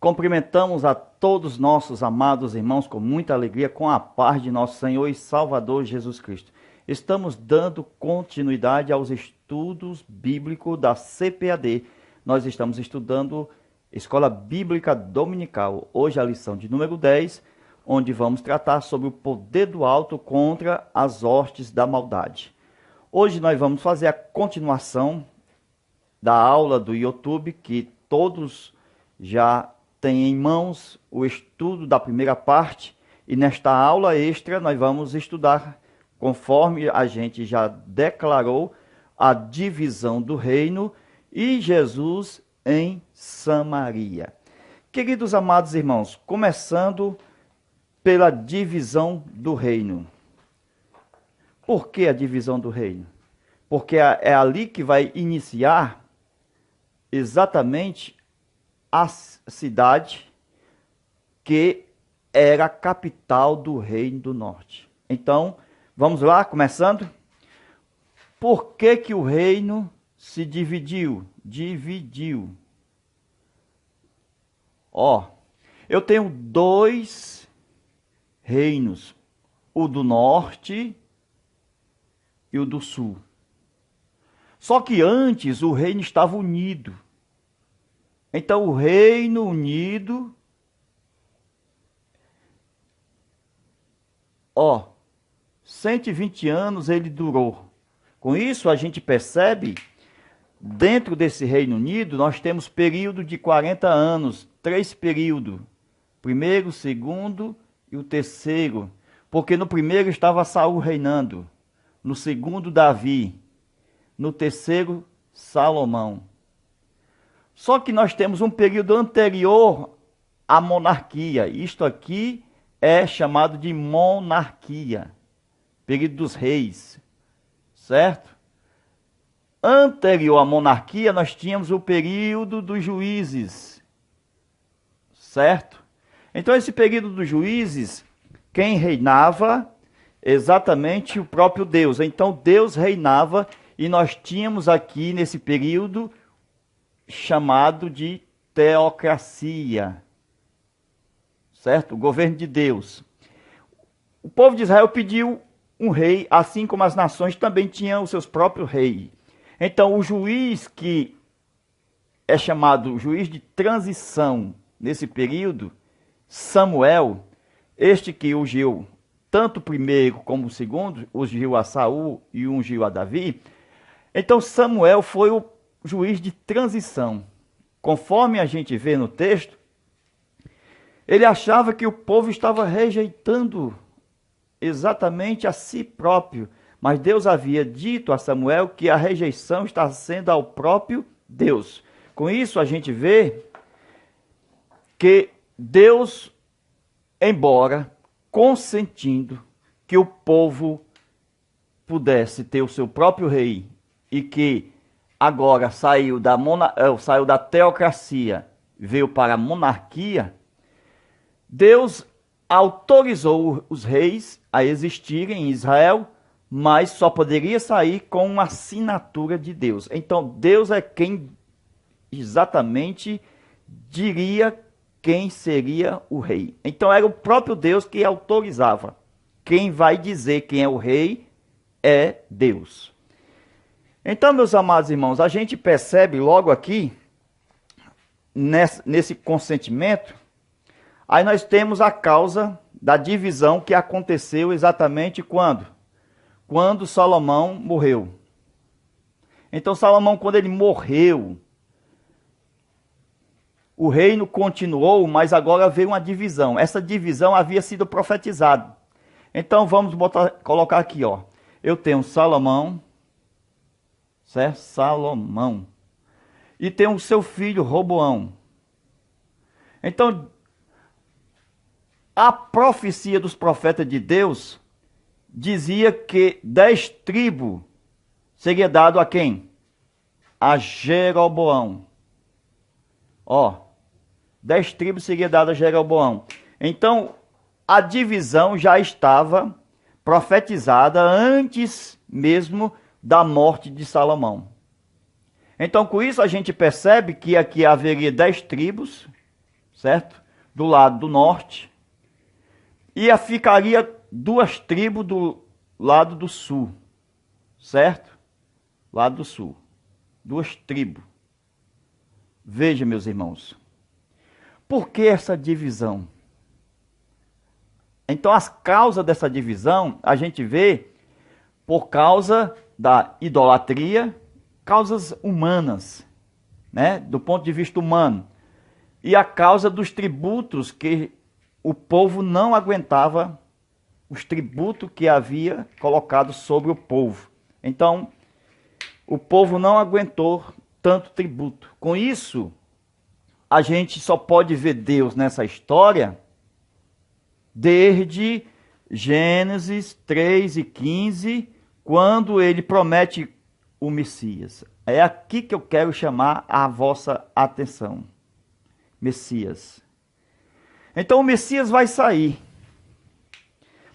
Cumprimentamos a todos nossos amados irmãos com muita alegria, com a paz de nosso Senhor e Salvador Jesus Cristo. Estamos dando continuidade aos estudos bíblicos da CPAD. Nós estamos estudando Escola Bíblica Dominical. Hoje a lição de número 10, onde vamos tratar sobre o poder do alto contra as hostes da maldade. Hoje nós vamos fazer a continuação da aula do YouTube, que todos já têm em mãos o estudo da primeira parte. E nesta aula extra nós vamos estudar, conforme a gente já declarou, a divisão do reino e Jesus em Samaria. Queridos amados irmãos, começando pela divisão do reino. Por que a divisão do reino? Porque é ali que vai iniciar exatamente a cidade que era a capital do Reino do Norte. Então, vamos lá, começando. Por que que o reino se dividiu? Eu tenho dois reinos, o do norte e o do sul. Só que antes o reino estava unido. Então o reino unido, 120 anos ele durou. Com isso a gente percebe, dentro desse Reino Unido, nós temos período de 40 anos, 3 períodos. Primeiro, segundo e o terceiro. Porque no primeiro estava Saul reinando, no segundo Davi, no terceiro Salomão. Só que nós temos um período anterior à monarquia. Isto aqui é chamado de monarquia, período dos reis. Certo? Anterior à monarquia, nós tínhamos o período dos juízes. Certo? Então, esse período dos juízes, quem reinava? Exatamente o próprio Deus. Então, Deus reinava e nós tínhamos aqui, nesse período, chamado de teocracia. Certo? O governo de Deus. O povo de Israel pediu um rei, assim como as nações também tinham os seus próprios reis. Então, o juiz que é chamado juiz de transição nesse período, Samuel, este que ungiu tanto o primeiro como o segundo, ungiu a Saul e ungiu a Davi. Então, Samuel foi o juiz de transição. Conforme a gente vê no texto, ele achava que o povo estava rejeitando exatamente a si próprio, mas Deus havia dito a Samuel que a rejeição está sendo ao próprio Deus. Com isso a gente vê que Deus, embora consentindo que o povo pudesse ter o seu próprio rei e que agora saiu da teocracia, veio para a monarquia, Deus autorizou os reis a existirem em Israel, mas só poderia sair com uma assinatura de Deus. Então, Deus é quem exatamente diria quem seria o rei. Então, era o próprio Deus que autorizava. Quem vai dizer quem é o rei é Deus. Então, meus amados irmãos, a gente percebe logo aqui, nesse consentimento, aí nós temos a causa da divisão que aconteceu exatamente quando? Quando Salomão morreu. Então Salomão, quando ele morreu, o reino continuou, mas agora veio uma divisão. Essa divisão havia sido profetizada. Então vamos colocar aqui, eu tenho Salomão, certo? Salomão. E tenho o seu filho Roboão. Então, a profecia dos profetas de Deus dizia que 10 tribos seria dado a quem? A Jeroboão. 10 tribos seria dado a Jeroboão. Então, a divisão já estava profetizada antes mesmo da morte de Salomão. Então, com isso, a gente percebe que aqui haveria 10 tribos certo? Do lado do norte. E ficaria 2 tribos do lado do sul, certo? Lado do sul. 2 tribos. Veja, meus irmãos. Por que essa divisão? Então, as causas dessa divisão, a gente vê por causa da idolatria, causas humanas, né? Do ponto de vista humano. E a causa dos tributos que o povo não aguentava, os tributos que havia colocado sobre o povo. Então, o povo não aguentou tanto tributo. Com isso, a gente só pode ver Deus nessa história desde Gênesis 3 e 15, quando ele promete o Messias. É aqui que eu quero chamar a vossa atenção. Messias. Então o Messias vai sair.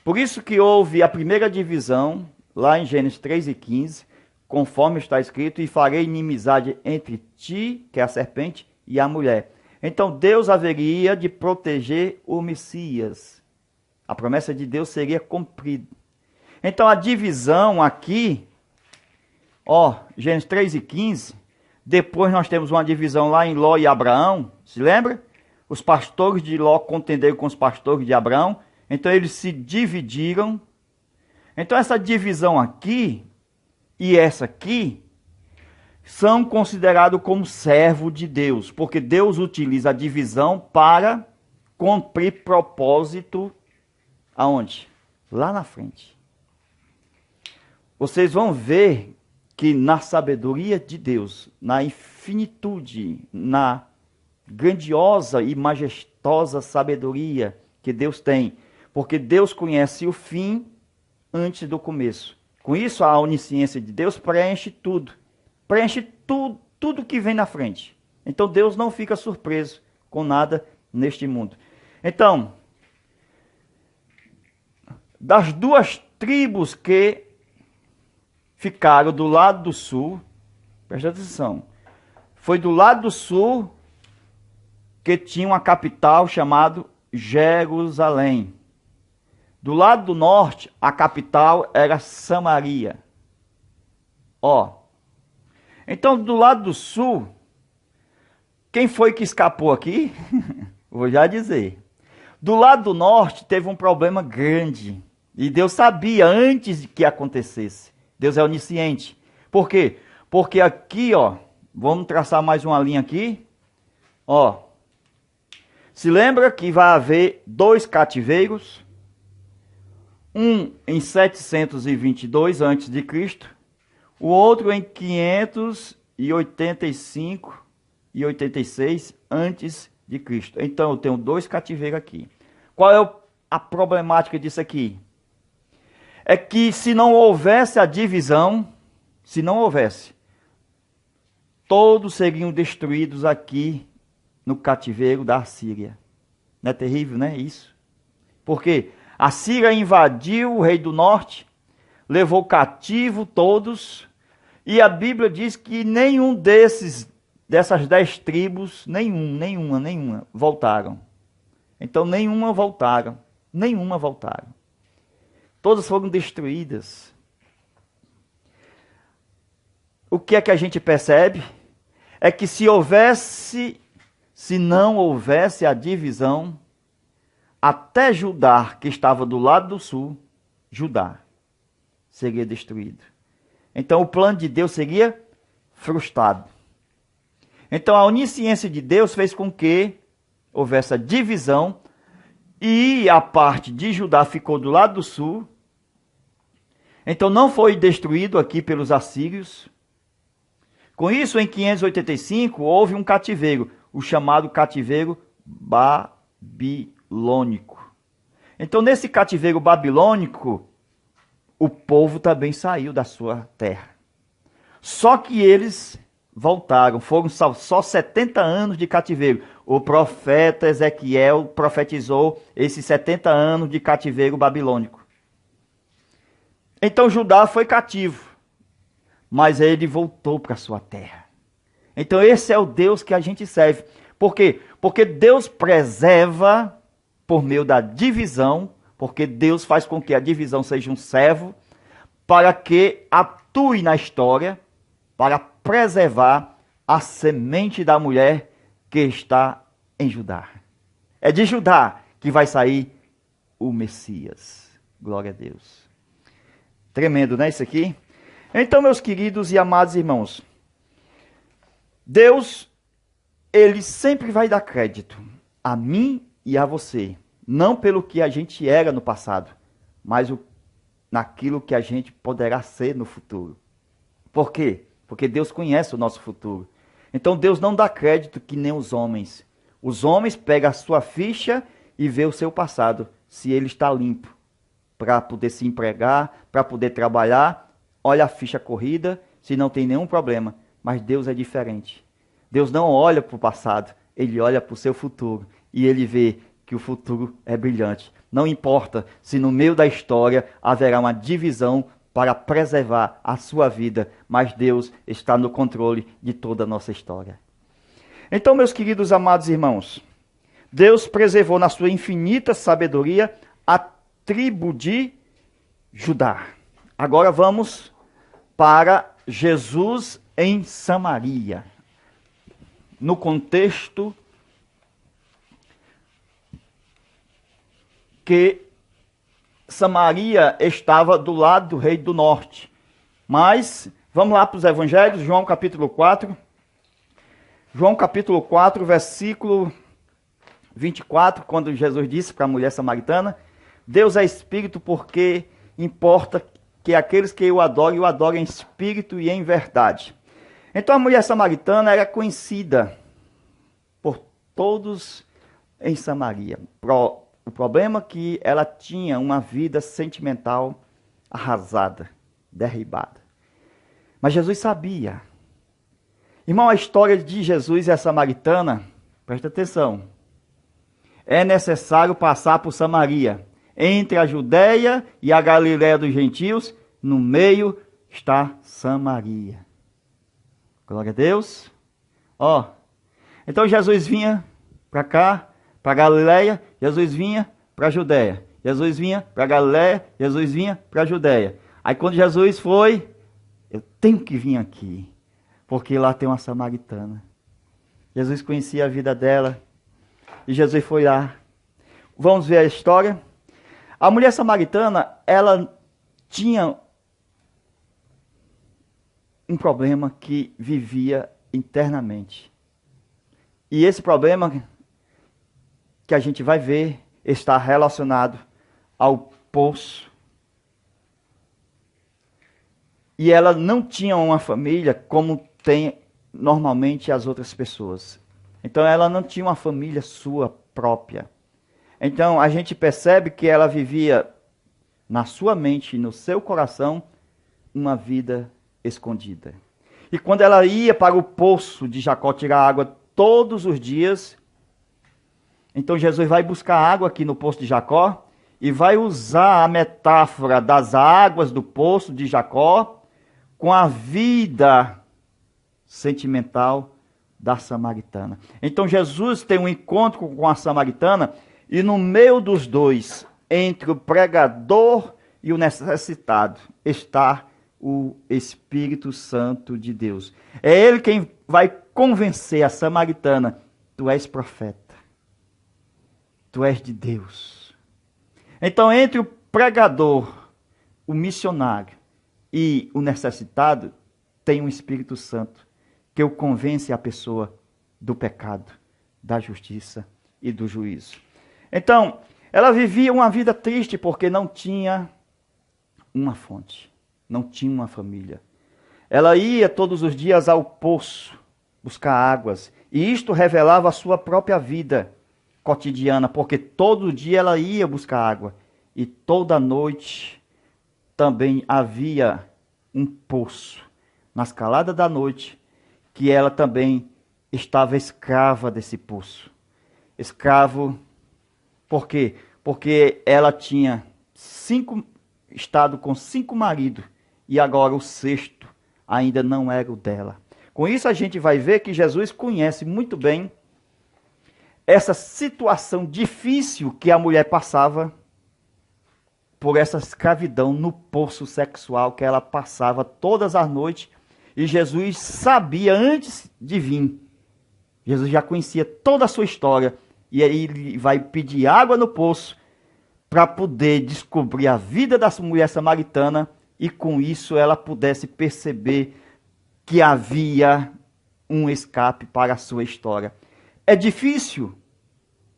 Por isso que houve a primeira divisão, lá em Gênesis 3 e 15, conforme está escrito, e farei inimizade entre ti, que é a serpente, e a mulher. Então Deus haveria de proteger o Messias. A promessa de Deus seria cumprida. Então a divisão aqui, Gênesis 3 e 15, depois nós temos uma divisão lá em Ló e Abraão, se lembra? Os pastores de Ló contenderam com os pastores de Abraão, então eles se dividiram. Então essa divisão aqui e essa aqui são considerados como servo de Deus, porque Deus utiliza a divisão para cumprir propósito aonde? Lá na frente. Vocês vão ver que na sabedoria de Deus, na infinitude, na grandiosa e majestosa sabedoria que Deus tem, porque Deus conhece o fim antes do começo. Com isso, a onisciência de Deus preenche tudo tudo que vem na frente. Então Deus não fica surpreso com nada neste mundo. Então, das 2 tribos que ficaram do lado do sul, presta atenção, foi do lado do sul que tinha uma capital chamada Jerusalém. Do lado do norte, a capital era Samaria. Então, do lado do sul, quem foi que escapou aqui? Vou já dizer. Do lado do norte, teve um problema grande. E Deus sabia antes de que acontecesse. Deus é onisciente. Por quê? Porque aqui, vamos traçar mais uma linha aqui. Se lembra que vai haver 2 cativeiros. Um em 722 a.C., o outro em 585 e 86 a.C. Então eu tenho 2 cativeiros aqui. Qual é a problemática disso aqui? É que se não houvesse a divisão, todos seriam destruídos aqui no cativeiro da Assíria. Não é terrível, né? Isso. Por quê? A Síria invadiu o rei do norte, levou cativo todos, e a Bíblia diz que nenhum dessas 10 tribos, nenhuma, voltaram. Então nenhuma voltaram. Todas foram destruídas. O que é que a gente percebe? É que se não houvesse a divisão, até Judá, que estava do lado do sul, Judá seria destruído. Então o plano de Deus seria frustrado. Então a onisciência de Deus fez com que houvesse a divisão e a parte de Judá ficou do lado do sul. Então não foi destruído aqui pelos assírios. Com isso, em 585, houve um cativeiro, o chamado cativeiro babilônico. Então, nesse cativeiro babilônico, o povo também saiu da sua terra. Só que eles voltaram, foram só 70 anos de cativeiro. O profeta Ezequiel profetizou esses 70 anos de cativeiro babilônico. Então, Judá foi cativo, mas ele voltou para sua terra. Então esse é o Deus que a gente serve. Por quê? Porque Deus preserva por meio da divisão, porque Deus faz com que a divisão seja um servo, para que atue na história, para preservar a semente da mulher que está em Judá. É de Judá que vai sair o Messias. Glória a Deus. Tremendo, né, isso aqui? Então, meus queridos e amados irmãos, Deus, Ele sempre vai dar crédito a mim e a você. Não pelo que a gente era no passado, mas naquilo que a gente poderá ser no futuro. Por quê? Porque Deus conhece o nosso futuro. Então Deus não dá crédito que nem os homens. Os homens pegam a sua ficha e vê o seu passado, se ele está limpo, para poder se empregar, para poder trabalhar. Olha a ficha corrida, se não tem nenhum problema. Mas Deus é diferente. Deus não olha para o passado, Ele olha para o seu futuro. E Ele vê que o futuro é brilhante. Não importa se no meio da história haverá uma divisão para preservar a sua vida, mas Deus está no controle de toda a nossa história. Então, meus queridos amados irmãos, Deus preservou na sua infinita sabedoria a tribo de Judá. Agora vamos para Jesus em Samaria. No contexto que Samaria estava do lado do Reino do Norte. Mas, vamos lá para os evangelhos, João capítulo 4. João capítulo 4, versículo 24, quando Jesus disse para a mulher samaritana: Deus é espírito, porque importa que aqueles que o adorem em espírito e em verdade. Então a mulher samaritana era conhecida por todos em Samaria. O problema é que ela tinha uma vida sentimental arrasada, derribada. Mas Jesus sabia. Irmão, a história de Jesus e a samaritana, presta atenção. É necessário passar por Samaria. Entre a Judéia e a Galiléia dos gentios, no meio está Samaria. Glória a Deus. Ó, então Jesus vinha para cá, para Galiléia, Jesus vinha para a Judéia. Jesus vinha para Galiléia, Jesus vinha para a Judéia. Aí quando Jesus foi, eu tenho que vir aqui, porque lá tem uma samaritana. Jesus conhecia a vida dela e Jesus foi lá. Vamos ver a história. A mulher samaritana, ela tinha um problema que vivia internamente. E esse problema que a gente vai ver está relacionado ao poço. E ela não tinha uma família como tem normalmente as outras pessoas. Então ela não tinha uma família sua própria. Então a gente percebe que ela vivia na sua mente e no seu coração uma vida escondida. E quando ela ia para o poço de Jacó tirar água todos os dias, então Jesus vai buscar água aqui no poço de Jacó e vai usar a metáfora das águas do poço de Jacó com a vida sentimental da samaritana. Então Jesus tem um encontro com a samaritana e no meio dos dois, entre o pregador e o necessitado, está o Espírito Santo de Deus. É ele quem vai convencer a samaritana: tu és profeta, tu és de Deus. Então, entre o pregador, o missionário e o necessitado, tem um Espírito Santo que o convence a pessoa do pecado, da justiça e do juízo. Então, ela vivia uma vida triste porque não tinha uma fonte. Não tinha uma família. Ela ia todos os dias ao poço buscar águas. E isto revelava a sua própria vida cotidiana, porque todo dia ela ia buscar água. E toda noite também havia um poço, nas caladas da noite, que ela também estava escrava desse poço. Escravo, por quê? Porque ela tinha estado com 5 maridos, e agora o 6º ainda não era o dela. Com isso a gente vai ver que Jesus conhece muito bem essa situação difícil que a mulher passava por essa escravidão no poço sexual que ela passava todas as noites. E Jesus sabia antes de vir. Jesus já conhecia toda a sua história. E aí ele vai pedir água no poço para poder descobrir a vida da mulher samaritana e com isso ela pudesse perceber que havia um escape para a sua história. É difícil?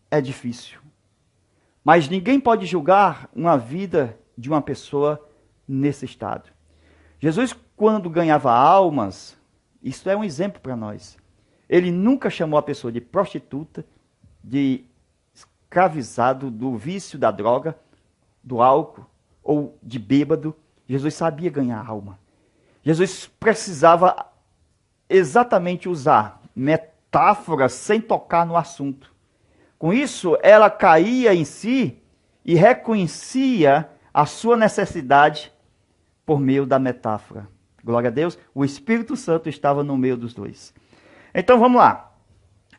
É difícil. Mas ninguém pode julgar uma vida de uma pessoa nesse estado. Jesus, quando ganhava almas, isso é um exemplo para nós. Ele nunca chamou a pessoa de prostituta, de escravizado do vício da droga, do álcool ou de bêbado. Jesus sabia ganhar alma. Jesus precisava exatamente usar metáforas sem tocar no assunto. Com isso, ela caía em si e reconhecia a sua necessidade por meio da metáfora. Glória a Deus, o Espírito Santo estava no meio dos dois. Então vamos lá.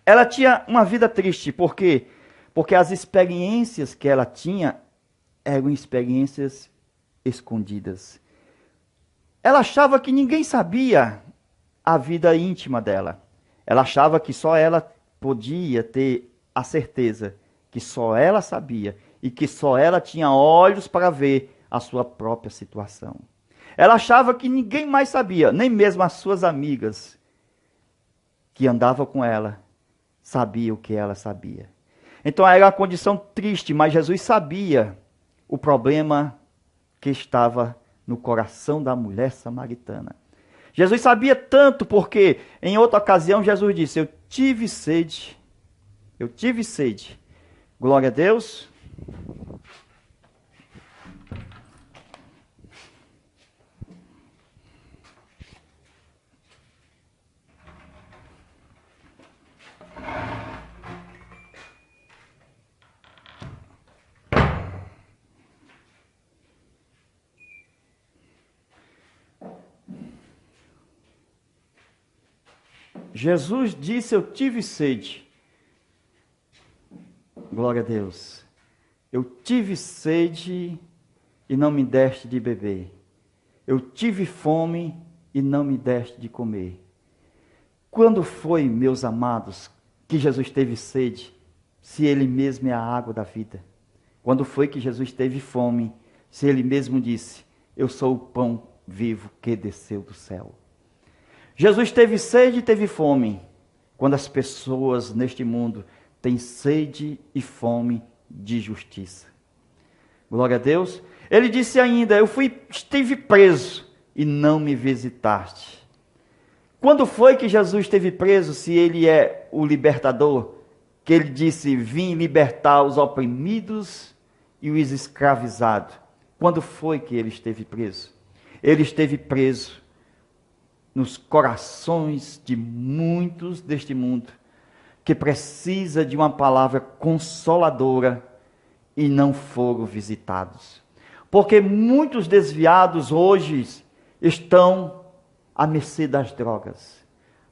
Ela tinha uma vida triste, por quê? Porque as experiências que ela tinha eram experiências escondidas. Ela achava que ninguém sabia a vida íntima dela. Ela achava que só ela podia ter a certeza que só ela sabia e que só ela tinha olhos para ver a sua própria situação. Ela achava que ninguém mais sabia, nem mesmo as suas amigas que andavam com ela sabiam o que ela sabia. Então era uma condição triste, mas Jesus sabia o problema que estava no coração da mulher samaritana. Jesus sabia tanto porque em outra ocasião Jesus disse: eu tive sede. Eu tive sede. Glória a Deus. Jesus disse: eu tive sede. Glória a Deus. Eu tive sede e não me deste de beber. Eu tive fome e não me deste de comer. Quando foi, meus amados, que Jesus teve sede, se ele mesmo é a água da vida? Quando foi que Jesus teve fome, se ele mesmo disse: eu sou o pão vivo que desceu do céu? Jesus teve sede e teve fome quando as pessoas neste mundo têm sede e fome de justiça. Glória a Deus. Ele disse ainda: estive preso e não me visitaste. Quando foi que Jesus esteve preso, se ele é o libertador? Que ele disse: vim libertar os oprimidos e os escravizados. Quando foi que ele esteve preso? Ele esteve preso nos corações de muitos deste mundo, que precisa de uma palavra consoladora e não foram visitados. Porque muitos desviados hoje estão à mercê das drogas,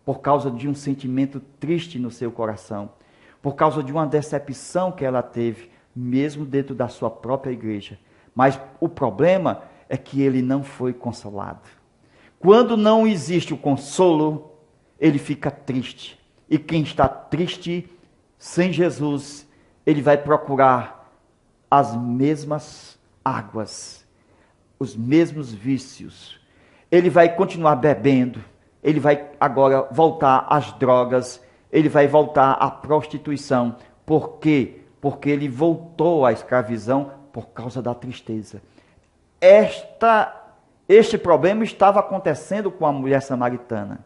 por causa de um sentimento triste no seu coração, por causa de uma decepção que ela teve, mesmo dentro da sua própria igreja. Mas o problema é que ele não foi consolado. Quando não existe o consolo, ele fica triste. E quem está triste, sem Jesus, ele vai procurar as mesmas águas, os mesmos vícios. Ele vai continuar bebendo, ele vai agora voltar às drogas, ele vai voltar à prostituição. Por quê? Porque ele voltou à escravidão por causa da tristeza. Este problema estava acontecendo com a mulher samaritana.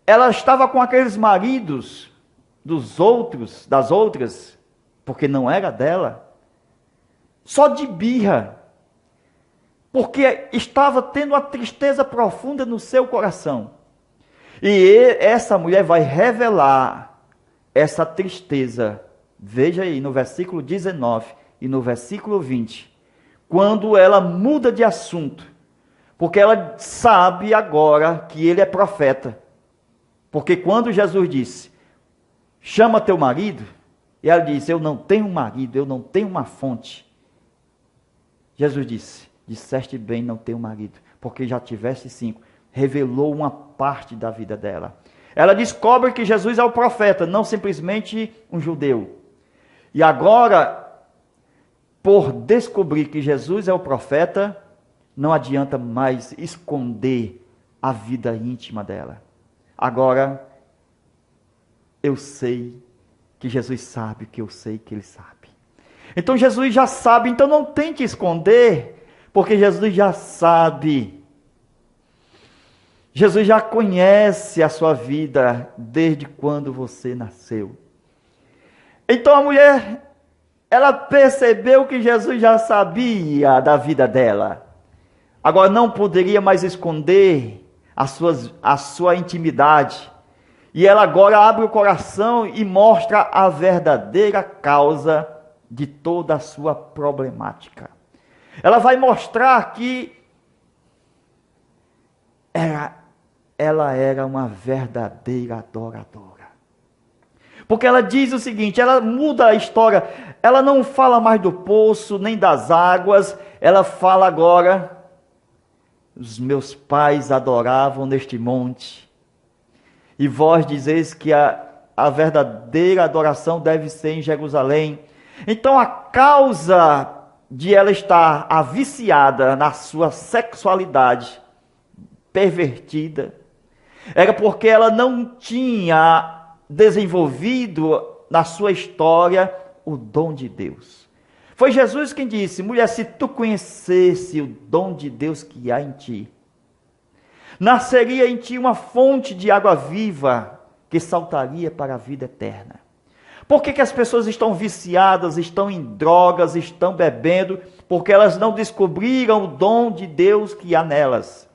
Ela estava com aqueles maridos das outras, porque não era dela, só de birra, porque estava tendo uma tristeza profunda no seu coração. E essa mulher vai revelar essa tristeza, veja aí no versículo 19 e no versículo 20, quando ela muda de assunto, porque ela sabe agora que ele é profeta. Porque quando Jesus disse: chama teu marido. E ela disse, eu não tenho um marido, eu não tenho uma fonte. Jesus disse, disseste bem, não tenho marido, porque já tivesse 5. Revelou uma parte da vida dela. Ela descobre que Jesus é o profeta, não simplesmente um judeu. E agora, por descobrir que Jesus é o profeta, não adianta mais esconder a vida íntima dela. Agora, eu sei que Jesus sabe que eu sei que Ele sabe. Então Jesus já sabe, então não tente esconder, porque Jesus já sabe. Jesus já conhece a sua vida desde quando você nasceu. Então a mulher, ela percebeu que Jesus já sabia da vida dela. Agora não poderia mais esconder a sua intimidade. E ela agora abre o coração e mostra a verdadeira causa de toda a sua problemática. Ela vai mostrar que ela era uma verdadeira adoradora. Porque ela diz o seguinte, ela muda a história, ela não fala mais do poço, nem das águas, ela fala agora, os meus pais adoravam neste monte, e vós dizeis que a verdadeira adoração deve ser em Jerusalém. Então a causa de ela estar viciada na sua sexualidade pervertida era porque ela não tinha desenvolvido na sua história o dom de Deus. Foi Jesus quem disse, mulher, se tu conhecesse o dom de Deus que há em ti, nasceria em ti uma fonte de água viva que saltaria para a vida eterna. Por que as pessoas estão viciadas, estão em drogas, estão bebendo? Porque elas não descobriram o dom de Deus que há nelas.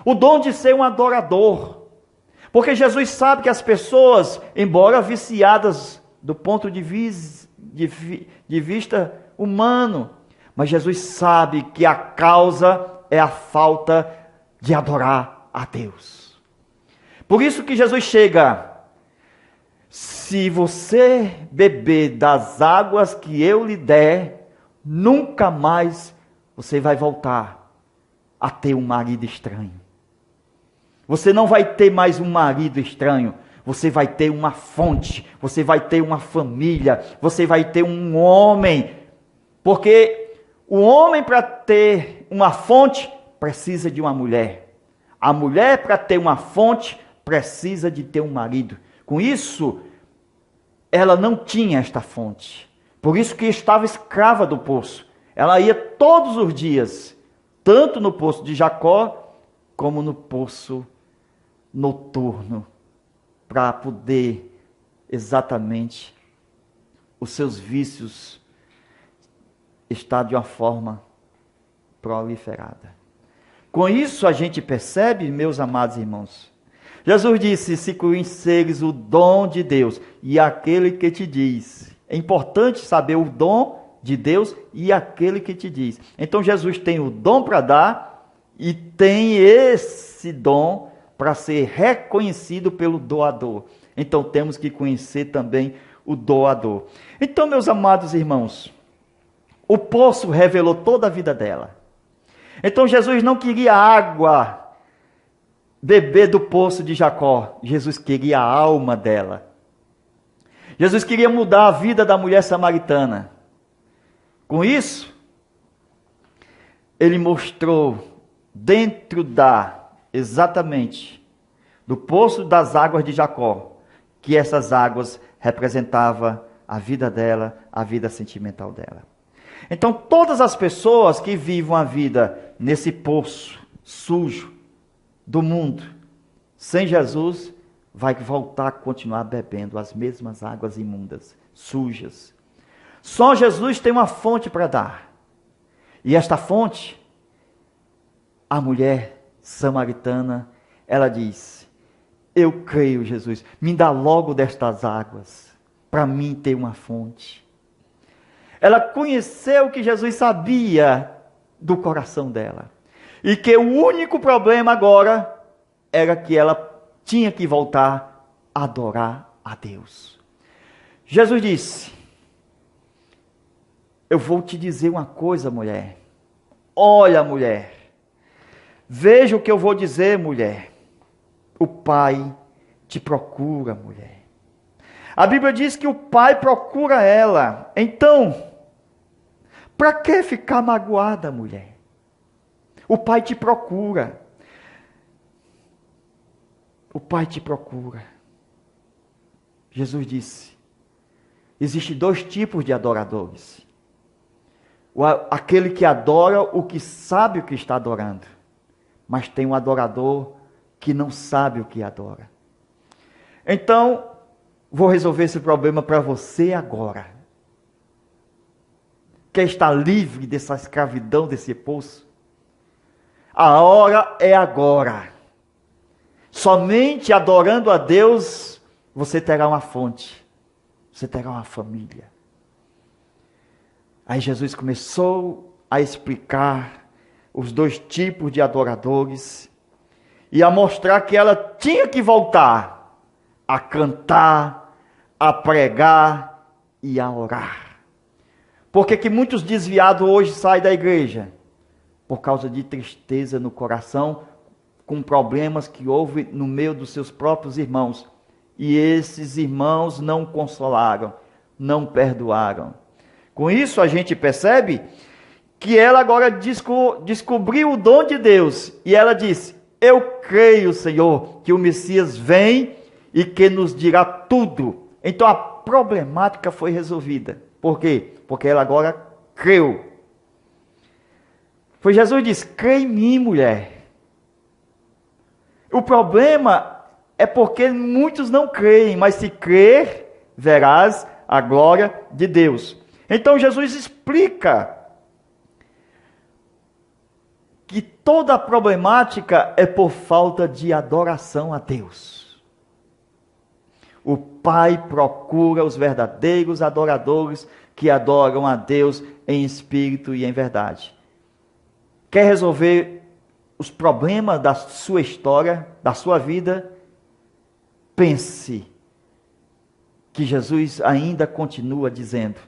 O dom de ser um adorador. Porque Jesus sabe que as pessoas, embora viciadas do ponto de vista humano, mas Jesus sabe que a causa é a falta de adorar a Deus. Por isso que Jesus chega, se você beber das águas que eu lhe der, nunca mais você vai voltar a ter um marido estranho. Você não vai ter mais um marido estranho, você vai ter uma fonte, você vai ter uma família, você vai ter um homem. Porque o homem, para ter uma fonte, precisa de uma mulher. A mulher, para ter uma fonte, precisa de ter um marido. Com isso, ela não tinha esta fonte. Por isso que estava escrava do poço. Ela ia todos os dias, tanto no poço de Jacó, como no poço noturno, para poder exatamente os seus vícios estar de uma forma proliferada. Com isso a gente percebe, meus amados irmãos, Jesus disse, se conheceres o dom de Deus e aquele que te diz. É importante saber o dom de Deus e aquele que te diz. Então Jesus tem o dom para dar e tem esse dom para ser reconhecido pelo doador. Então temos que conhecer também o doador. Então, meus amados irmãos, o poço revelou toda a vida dela. Então Jesus não queria água, beber do poço de Jacó. Jesus queria a alma dela. Jesus queria mudar a vida da mulher samaritana. Com isso, ele mostrou dentro exatamente do poço das águas de Jacó, que essas águas representavam a vida dela, a vida sentimental dela. Então, todas as pessoas que vivem a vida nesse poço sujo do mundo, sem Jesus, vai voltar a continuar bebendo as mesmas águas imundas, sujas. Só Jesus tem uma fonte para dar. E esta fonte, a mulher samaritana, ela diz, eu creio, Jesus, me dá logo destas águas, para mim ter uma fonte. Ela conheceu que Jesus sabia do coração dela. E que o único problema agora era que ela tinha que voltar a adorar a Deus. Jesus disse: eu vou te dizer uma coisa, mulher. Olha, mulher. Veja o que eu vou dizer, mulher. O Pai te procura, mulher. A Bíblia diz que o Pai procura ela. Então, para que ficar magoada, mulher? O Pai te procura. O Pai te procura. Jesus disse: existem dois tipos de adoradores. Aquele que adora o que sabe o que está adorando. Mas tem um adorador que não sabe o que adora. Então, vou resolver esse problema para você agora. Quer estar livre dessa escravidão, desse poço? A hora é agora. Somente adorando a Deus, você terá uma fonte. Você terá uma família. Aí Jesus começou a explicar os dois tipos de adoradores e a mostrar que ela tinha que voltar a cantar, a pregar e a orar. Por que muitos desviados hoje saem da igreja? Por causa de tristeza no coração, com problemas que houve no meio dos seus próprios irmãos. E esses irmãos não consolaram, não perdoaram. Com isso a gente percebe que ela agora descobriu o dom de Deus. E ela disse: eu creio, Senhor, que o Messias vem e que nos dirá tudo. Então a problemática foi resolvida. Por quê? Porque ela agora creu. Foi Jesus que disse: crê em mim, mulher. O problema é porque muitos não creem, mas se crer, verás a glória de Deus. Então Jesus explica que toda a problemática é por falta de adoração a Deus. O Pai procura os verdadeiros adoradores que adoram a Deus em espírito e em verdade. Quer resolver os problemas da sua história, da sua vida? Pense que Jesus ainda continua dizendo: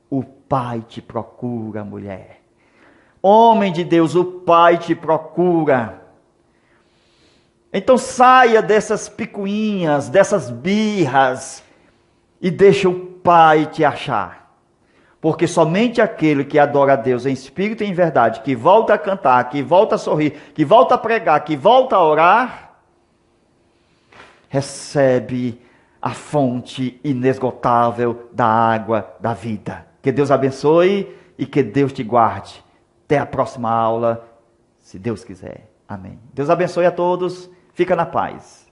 o Pai te procura, mulher. Homem de Deus, o Pai te procura. Então saia dessas picuinhas, dessas birras, e deixa o Pai te achar. Porque somente aquele que adora a Deus em espírito e em verdade, que volta a cantar, que volta a sorrir, que volta a pregar, que volta a orar, recebe a fonte inesgotável da água da vida. Que Deus abençoe e que Deus te guarde. Até a próxima aula, se Deus quiser. Amém. Deus abençoe a todos. Fica na paz.